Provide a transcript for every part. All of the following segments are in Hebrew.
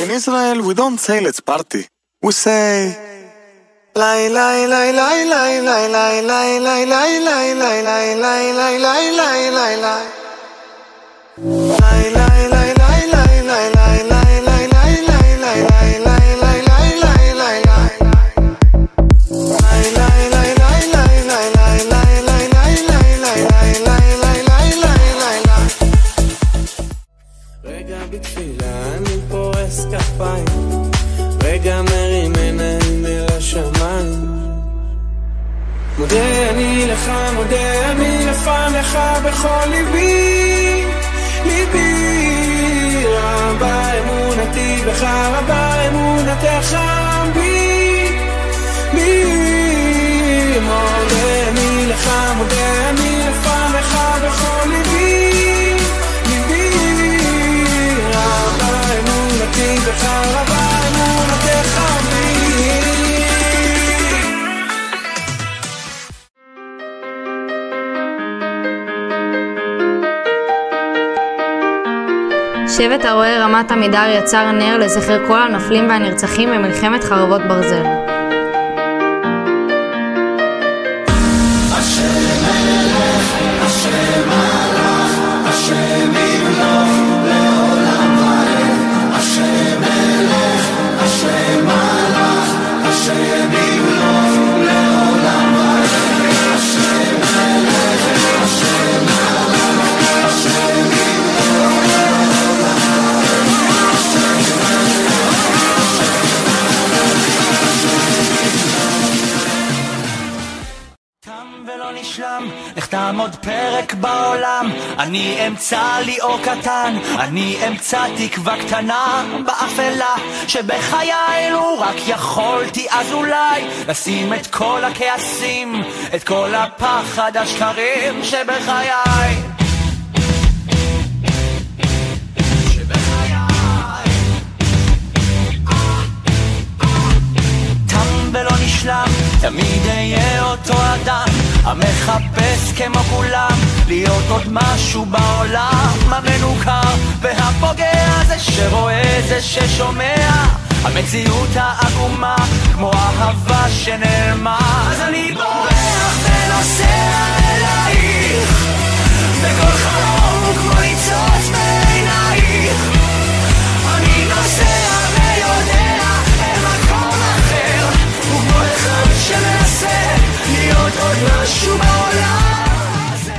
In Israel we don't say let's party. We say lay lay lay lay lay lay lay lay lay lay lay lay lay lay lay lay lay lay lay רגע מרים עיניים אל השמיים מודה אני לך, מודה אני לפניך בכל ליבי ליבי רבה אמונתי בך, רבה אמונתך בי בי מודה אני לך, מודה אני לפניך בכל ליבי ליבי רבה אמונתי בך, רבה שבט הרועי רמת עמידר יצר נר לזכר כל הנופלים והנרצחים במלחמת חרבות ברזל. נחתם עוד פרק בעולם, אני אמצא לי אור קטן, אני אמצא תקווה קטנה באפלה שבחיי לו רק יכולתי אז אולי לשים את כל הכעסים, את כל הפחד השקרים שבחיי ולא נשלם, תמיד אהיה אותו אדם המחפש כמו כולם להיות עוד משהו בעולם המנוכר והפוגע, זה שרואה, זה ששומע המציאות העגומה כמו אהבה שנעלמה. אז אני בורח ונוסע אלייך בכל חלום כמו ניצוץ מעינייך, אני נוסע ויודע אל מקום אחר וכמו אחד שמנסה להיות עוד משהו בעולם הזה.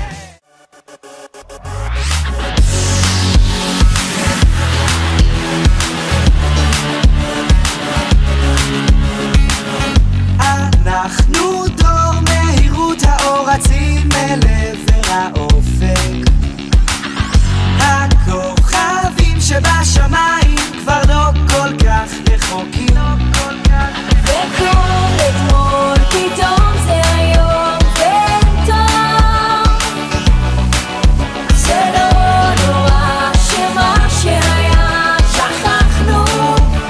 אנחנו דור מהירות האור רצים אל עבר האופק, הכוכבים שבשמיים כבר לא כל כך רחוקים, וכל אתמול פתאום זה היום וטוב, זה לא נורא שמה שהיה שכחנו,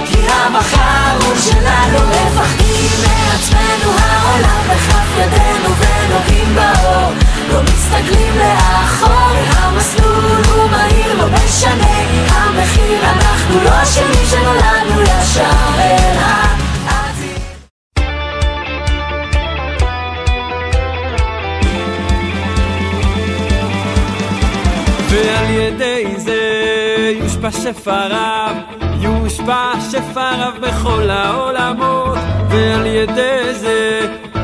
כי המחר הוא שלנו, מפחדים מעצמנו, העולם בכף ידינו ונוגעים באור, לא מסתכלים לאחור, המסלול הוא מהיר, לא משנה המחיר, אנחנו לא אשמים שנולדנו ישר אל העתיד. ועל ידי זה יושפע שפע רב, יושפע שפע רב בכל העולמות, ועל ידי זה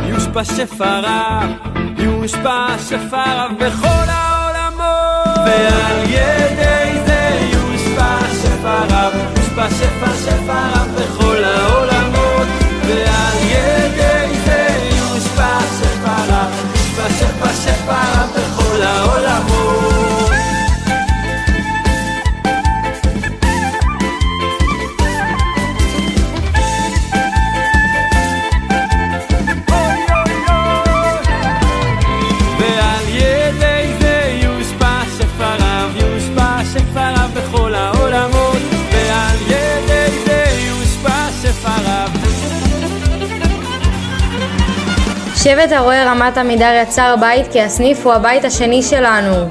יושפע שפע רב, יושפע שפע רב בכל העולמות, ועל ידי זה יושפע שפע רב, יושפע שפע רב בכל העולמות, ועל ידי זה יושפע שפע רב, יושפע שפע רב בכל העולמות. שבט הרועי רמת עמידר יצר בית כי הסניף הוא הבית השני שלנו.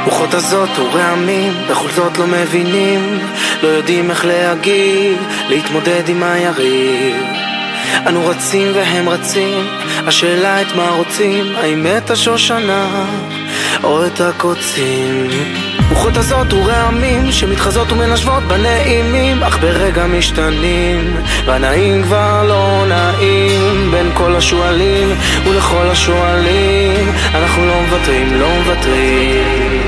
רוחות הזאת ורעמים, בכל זאת לא מבינים, לא יודעים איך להגיב, להתמודד עם היריב. אנו רצים והם רצים, השאלה את מה רוצים, האם את השושנה או את הקוצים. רוחות הזאת ורעמים שמתחזות ומנשבות בנעימים, אך ברגע משתנים, והנעים כבר לא נעים. בין כל השואלים ולכל השואלים, אנחנו לא מוותרים, לא מוותרים.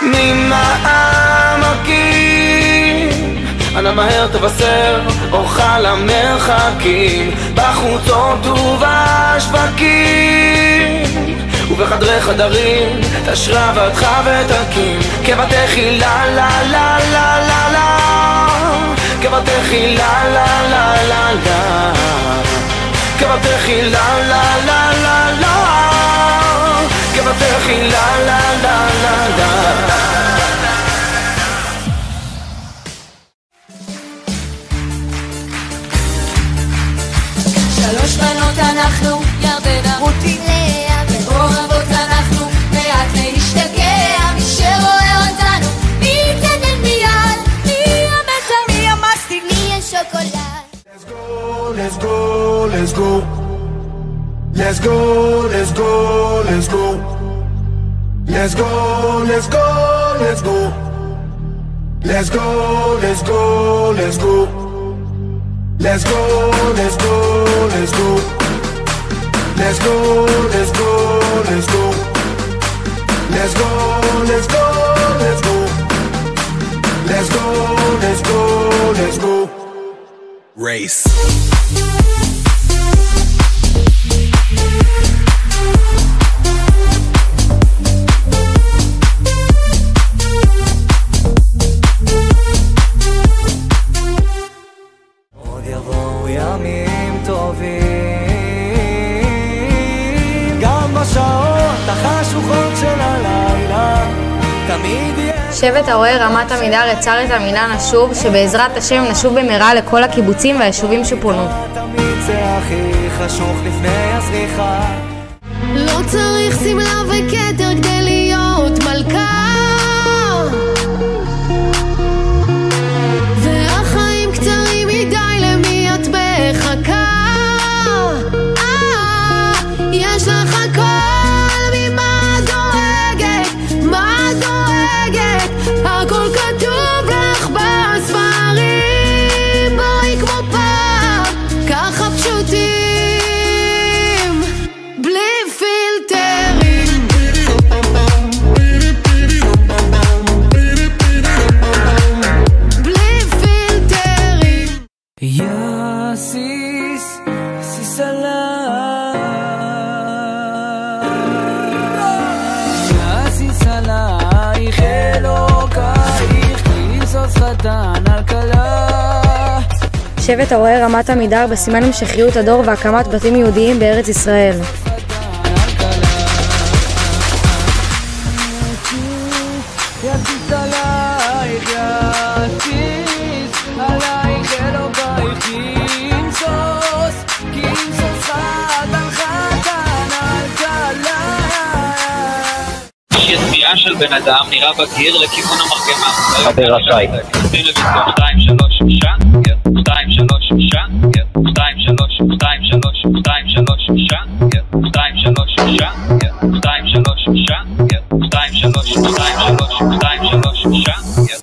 ממעמקים אנא מהר תבשר אורך למרחקים, בחוצות ובשווקים ובחדרי חדרים, תשרבתך ותקים, כבתכי לה לה לה לה לה לה, כבתכי לה לה לה לה לה, כבתכי לה לה לה לה לה, כבתכי לה לה לה לה לה. שלוש בנות אנחנו, ירדנה, רותי, לאה ואוהבות אנחנו, מעט להשתגע, מי שרואה אותנו, מי יתקדם מיד, מי המטה, מי המסטיק, מי השוקולד. Let's go, let's go, let's go. Let's go, let's go, let's go. Let's go, let's go, let's go. Let's go, let's go, let's go. Let's go, let's go, let's go. Let's go, let's go, let's go. Let's go, let's go, let's go. Let's go, let's go, let's go. Race. שבט הרועה רמת עמידר יצר את המילה נשוב, שבעזרת השם נשוב במהרה לכל הקיבוצים והיישובים שפונו. לא צריך סמלה וכתר כדי להיות מלכה, והחיים קצרים מדי למי את מחכה. יש לך הכל, ממה דואגת, מה דואגת, הכל כתוב לך בספרים. בואי כמו פעם, ככה פשוטים, בלי פילטרים. בלי פילטרים. יסיס, יסיס עליי, יסיס עלייך אלוקייך, כיסוס חתן על כלה. שבט הרועה רמת עמידר בסימן המשכיות הדור והקמת בתים יהודיים בארץ ישראל. יסיס עלייך, יסיס עלייך אלוקייך, כיסוס, כיסוס חתן חתן על כלה. יציאה של בן אדם נראה בגיר לכיוון המרגמה. רשאי. טלוויזיון 2, 3, 6, 2, 3, 6, 2, 3, 2, 3, 2, 3, 6, 2, 3, 6, 2, 3, 6, 2, 3, 2, 3, 2, 3, 6.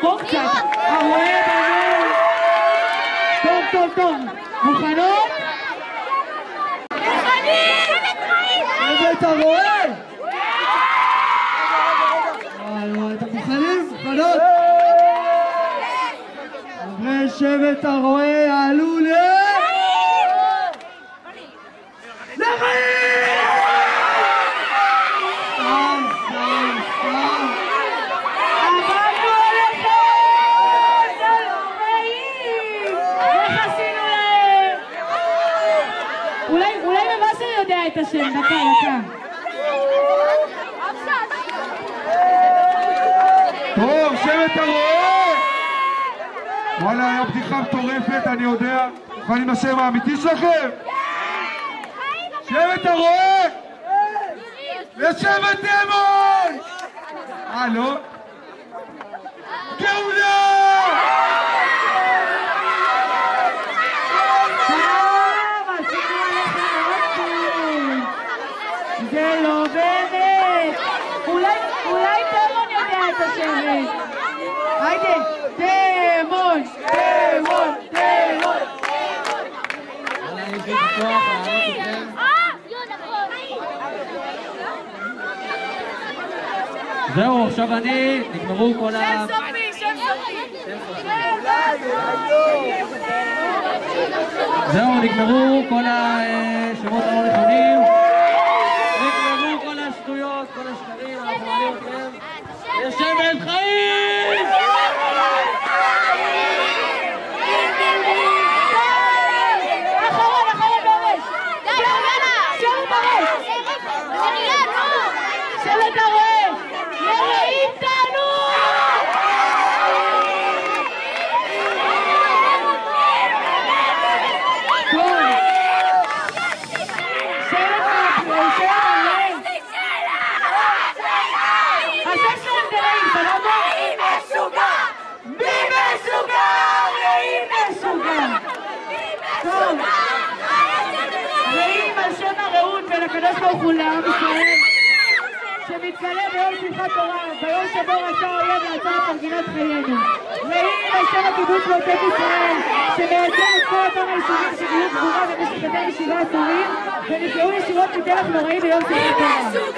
בואו קצת. הרואה בנו. טוב. מוכנות? שבט הרועה! אתם מוכנים? מוכנות? חברי שבט הרועה יעלו את השם, דקה. טוב, שבט הרועה! וואלה, היה בדיחה מטורפת, אני יודע. מוכנים לשם האמיתי שלכם? שבט הרועה! לשבט דמון! לא? גאולה! זה לא באמת! אולי דמון יודע את השבט! היידה! דמון! זהו, עכשיו נגמרו כל ה... זהו, נגמרו כל השמות הלא נכונים. נגמרו כל השטויות, כל השקרים, אנחנו מעלים אתכם לשבט חיים! אחרון בראש! שבט הרועה! יראים תענו! רעים על שם הרעות ולקדוש ברוך הוא לעם ישראל שמתגלה ביום שמחת תורה, ביום שבו רצה האויב לעצור את מנגינת חיינו. רעים על שם הקיבוץ בעוטף ישראל שמייצר את כל אותם היישובים שגילו גבורה במשך יותר מ7 עשורים ונפגעו ישירות מטרף נוראי ביום שמחת תורה.